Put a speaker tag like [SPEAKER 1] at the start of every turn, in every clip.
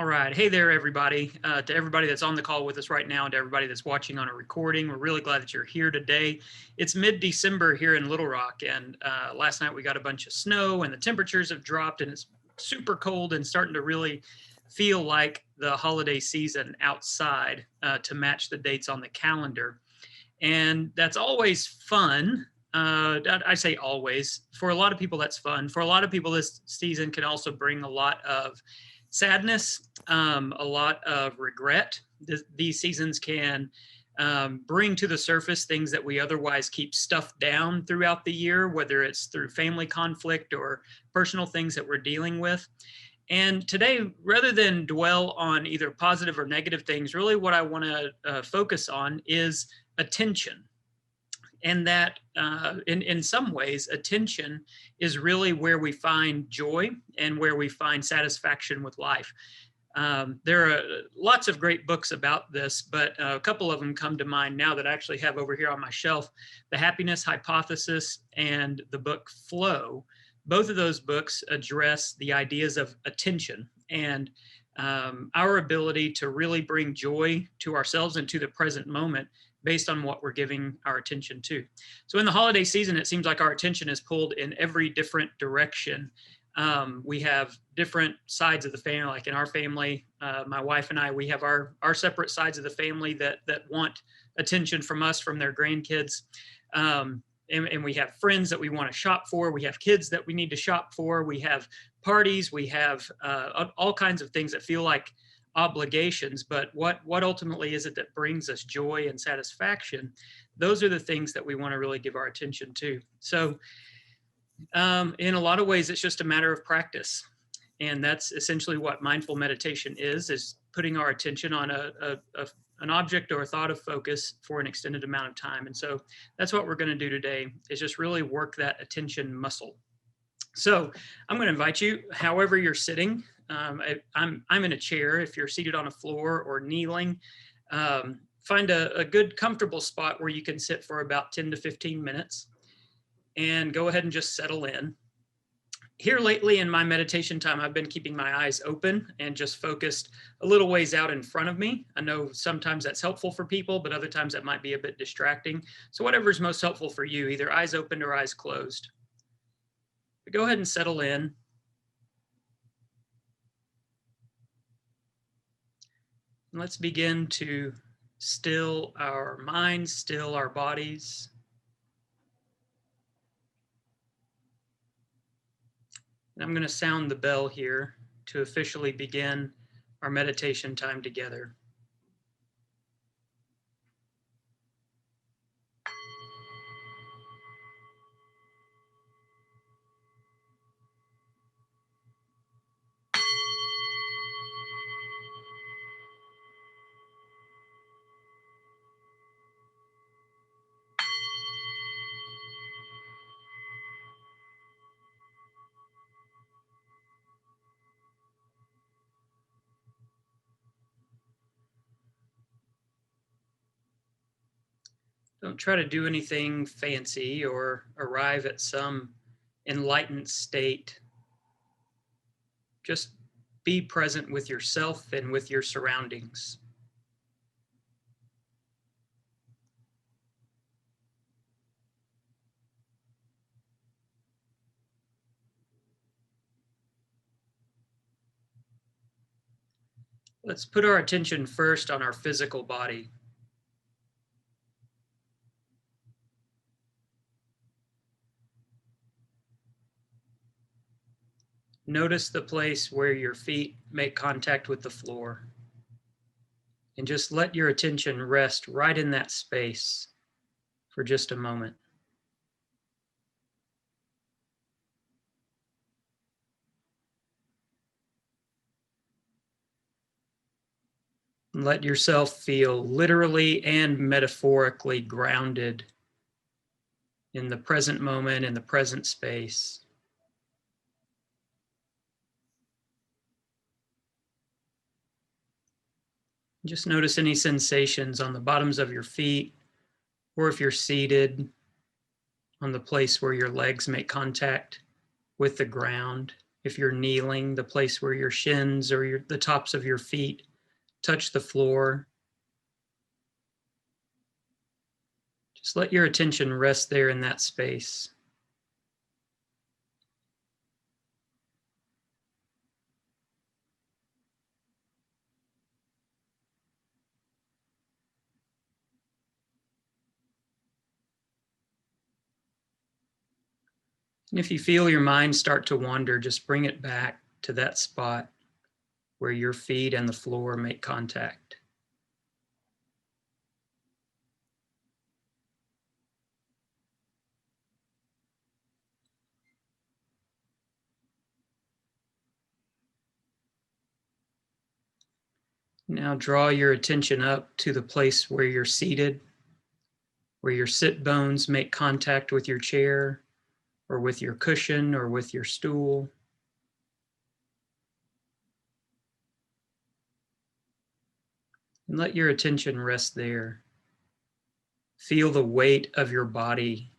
[SPEAKER 1] All right. Hey there, everybody. To everybody that's on the call with us right now and to everybody that's watching on a recording, we're really glad that you're here today. It's mid-December here in Little Rock, and last night we got a bunch of snow and the temperatures have dropped and it's super cold and starting to really feel like the holiday season outside to match the dates on the calendar. And that's always fun. I say always. For a lot of people, that's fun. For a lot of people, this season can also bring a lot of sadness, a lot of regret. These seasons can bring to the surface things that we otherwise keep stuffed down throughout the year, whether it's through family conflict or personal things that we're dealing with. And today, rather than dwell on either positive or negative things, really what I want to focus on is attention. And that in some ways, attention is really where we find joy and where we find satisfaction with life. There are lots of great books about this, but a couple of them come to mind now that I actually have over here on my shelf: The Happiness Hypothesis and the book Flow. Both of those books address the ideas of attention and our ability to really bring joy to ourselves and to the present moment based on what we're giving our attention to. So in the holiday season, it seems like our attention is pulled in every different direction. We have different sides of the family. Like in our family, my wife and I, we have our separate sides of the family that want attention from us, from their grandkids. And we have friends that we want to shop for. We have kids that we need to shop for. We have parties. We have all kinds of things that feel like obligations, but what ultimately is it that brings us joy and satisfaction? Those are the things that we want to really give our attention to. So in a lot of ways, it's just a matter of practice. And that's essentially what mindful meditation is putting our attention on an object or a thought of focus for an extended amount of time. And so that's what we're going to do today, is just really work that attention muscle. So I'm going to invite you, however you're sitting. I'm in a chair. If you're seated on a floor or kneeling, find a good comfortable spot where you can sit for about 10 to 15 minutes and go ahead and just settle in. Here lately in my meditation time, I've been keeping my eyes open and just focused a little ways out in front of me. I know sometimes that's helpful for people, but other times that might be a bit distracting. So whatever's most helpful for you, either eyes open or eyes closed. But go ahead and settle in. Let's begin to still our minds, still our bodies. And I'm going to sound the bell here to officially begin our meditation time together. Don't try to do anything fancy or arrive at some enlightened state. Just be present with yourself and with your surroundings. Let's put our attention first on our physical body. Notice the place where your feet make contact with the floor. And just let your attention rest right in that space for just a moment. And let yourself feel literally and metaphorically grounded in the present moment, in the present space. Just notice any sensations on the bottoms of your feet, or if you're seated, on the place where your legs make contact with the ground. If you're kneeling, the place where your shins or the tops of your feet touch the floor. Just let your attention rest there in that space. And if you feel your mind start to wander, just bring it back to that spot where your feet and the floor make contact. Now draw your attention up to the place where you're seated, where your sit bones make contact with your chair or with your cushion or with your stool. And let your attention rest there. Feel the weight of your body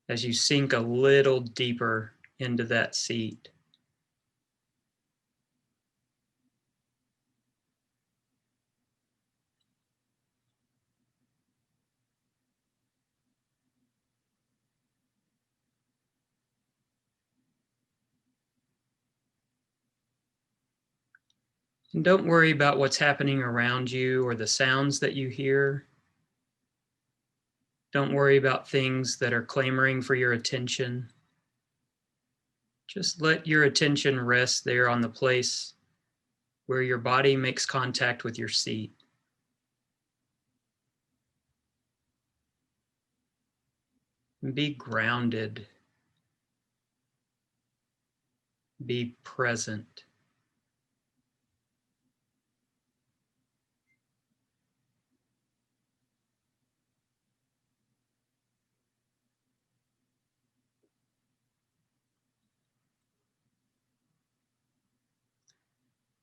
[SPEAKER 1] as you sink a little deeper into that seat. And don't worry about what's happening around you or the sounds that you hear. Don't worry about things that are clamoring for your attention. Just let your attention rest there on the place where your body makes contact with your seat. And be grounded. Be present.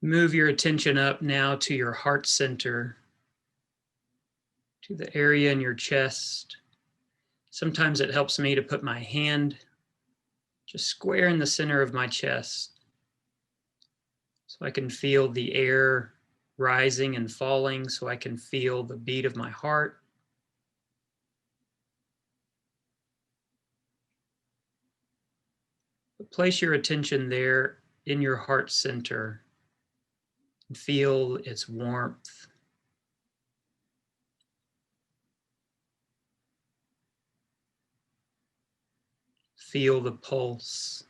[SPEAKER 1] Move your attention up now to your heart center, to the area in your chest. Sometimes it helps me to put my hand just square in the center of my chest so I can feel the air rising and falling, so I can feel the beat of my heart. But place your attention there in your heart center and feel its warmth. Feel the pulse.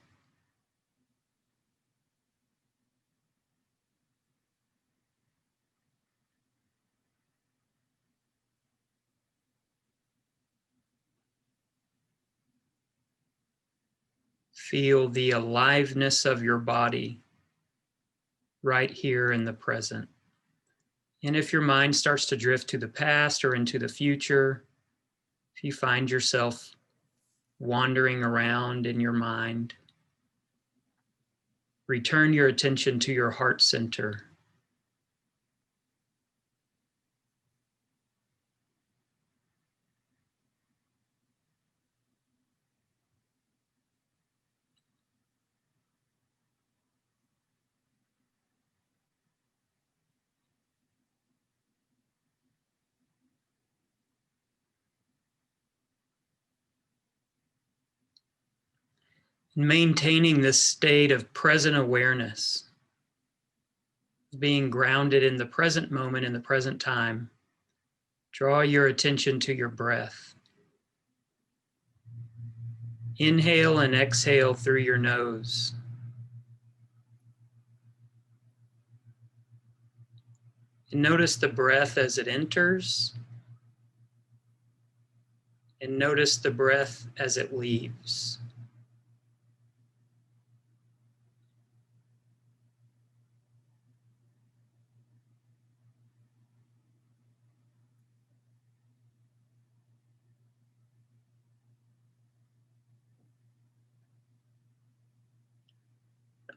[SPEAKER 1] Feel the aliveness of your body right here in the present. And if your mind starts to drift to the past or into the future, if you find yourself wandering around in your mind, return your attention to your heart center. Maintaining this state of present awareness, being grounded in the present moment, in the present time, draw your attention to your breath. Inhale and exhale through your nose. And notice the breath as it enters, and notice the breath as it leaves.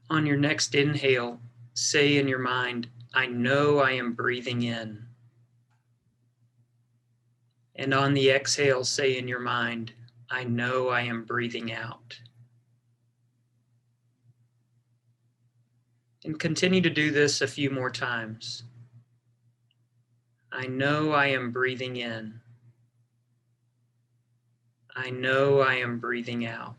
[SPEAKER 1] On your next inhale, say in your mind, I know I am breathing in. And on the exhale, say in your mind, I know I am breathing out. And continue to do this a few more times. I know I am breathing in. I know I am breathing out.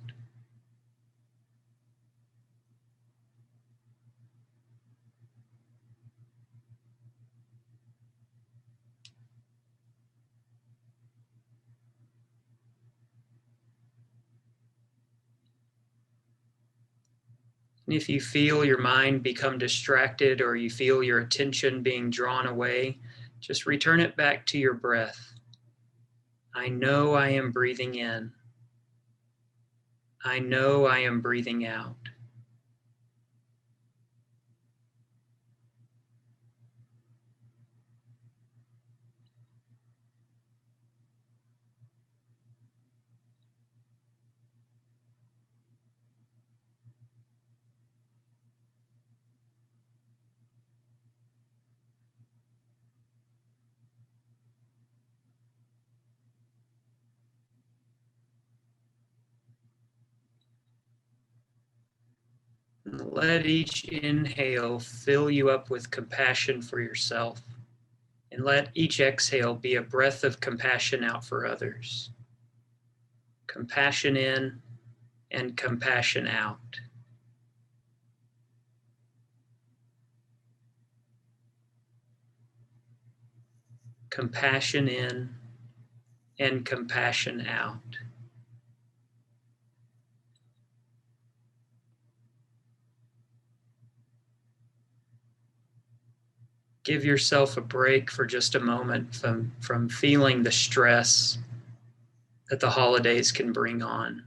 [SPEAKER 1] And if you feel your mind become distracted or you feel your attention being drawn away, just return it back to your breath. I know I am breathing in. I know I am breathing out. And let each inhale fill you up with compassion for yourself. And let each exhale be a breath of compassion out for others. Compassion in and compassion out. Compassion in and compassion out. Give yourself a break for just a moment from feeling the stress that the holidays can bring on.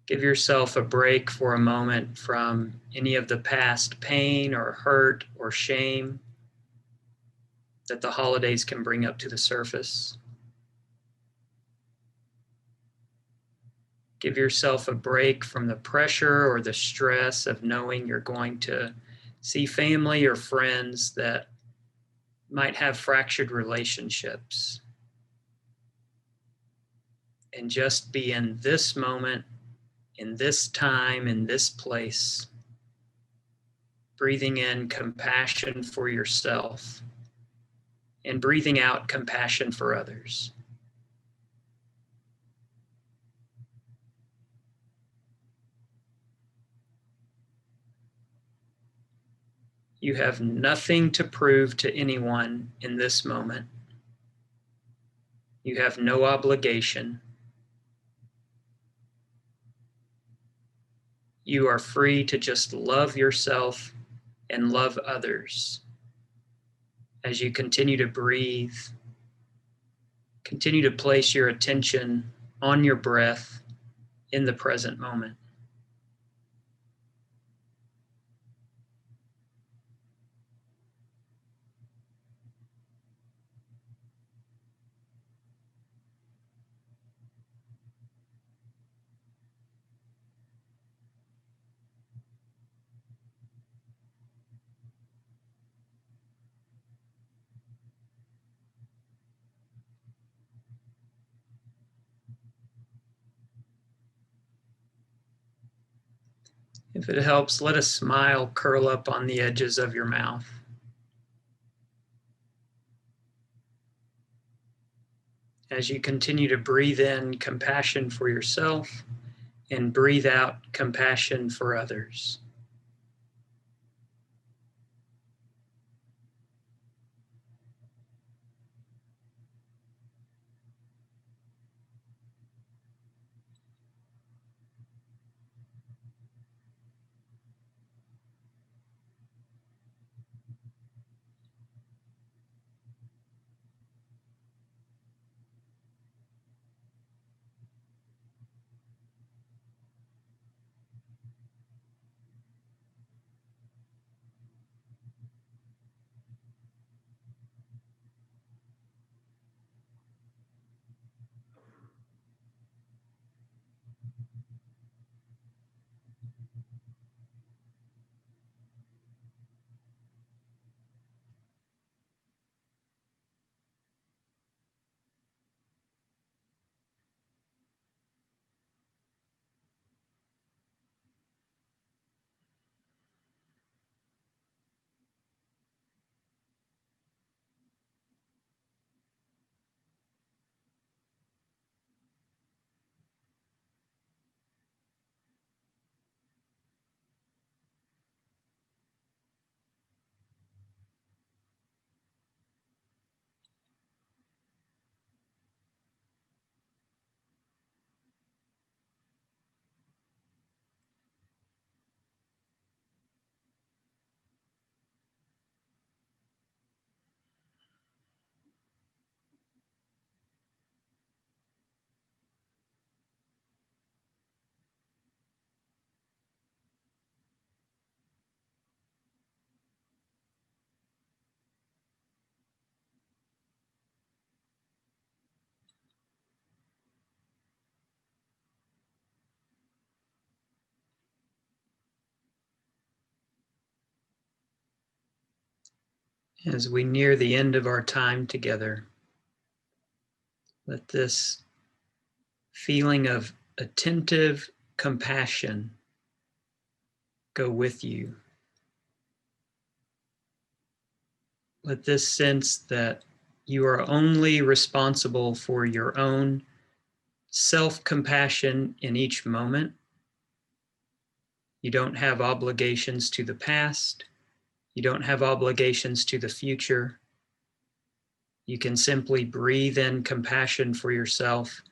[SPEAKER 1] Give yourself a break for a moment from any of the past pain or hurt or shame that the holidays can bring up to the surface. Give yourself a break from the pressure or the stress of knowing you're going to see family or friends that might have fractured relationships. And just be in this moment, in this time, in this place, breathing in compassion for yourself and breathing out compassion for others. You have nothing to prove to anyone in this moment. You have no obligation. You are free to just love yourself and love others. As you continue to breathe, continue to place your attention on your breath in the present moment. If it helps, let a smile curl up on the edges of your mouth. As you continue to breathe in compassion for yourself and breathe out compassion for others. As we near the end of our time together, let this feeling of attentive compassion go with you. Let this sense that you are only responsible for your own self-compassion in each moment. You don't have obligations to the past. You don't have obligations to the future. You can simply breathe in compassion for yourself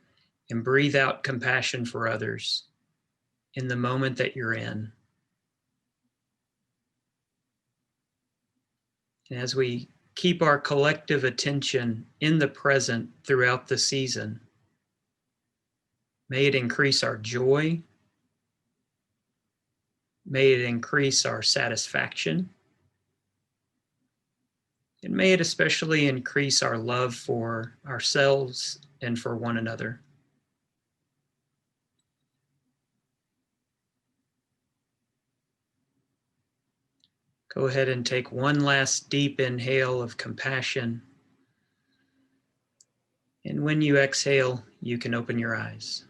[SPEAKER 1] and breathe out compassion for others in the moment that you're in. And as we keep our collective attention in the present throughout the season, may it increase our joy. May it increase our satisfaction. And may it especially increase our love for ourselves and for one another. Go ahead and take one last deep inhale of compassion. And when you exhale, you can open your eyes.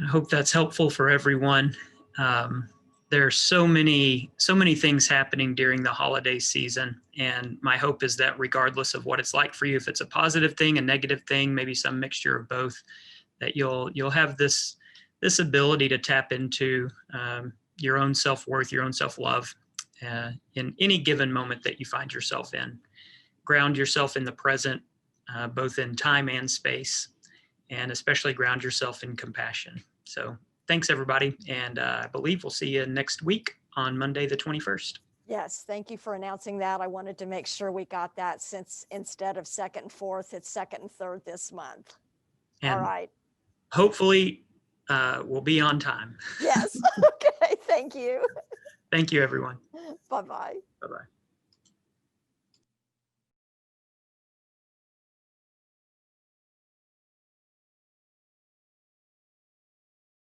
[SPEAKER 1] I hope that's helpful for everyone. There are so many things happening during the holiday season, and my hope is that regardless of what it's like for you, if it's a positive thing, a negative thing, maybe some mixture of both, that you'll have this ability to tap into your own self-worth, your own self-love in any given moment that you find yourself in. Ground yourself in the present, both in time and space, and especially ground yourself in compassion. So thanks, everybody. And I believe we'll see you next week on Monday, the 21st.
[SPEAKER 2] Yes, thank you for announcing that. I wanted to make sure we got that, since instead of 2nd and 4th, it's 2nd and 3rd this month.
[SPEAKER 1] And
[SPEAKER 2] all right.
[SPEAKER 1] Hopefully we'll be on time.
[SPEAKER 2] Yes. Okay. Thank you.
[SPEAKER 1] Thank you, everyone.
[SPEAKER 2] Bye-bye.
[SPEAKER 1] Bye-bye.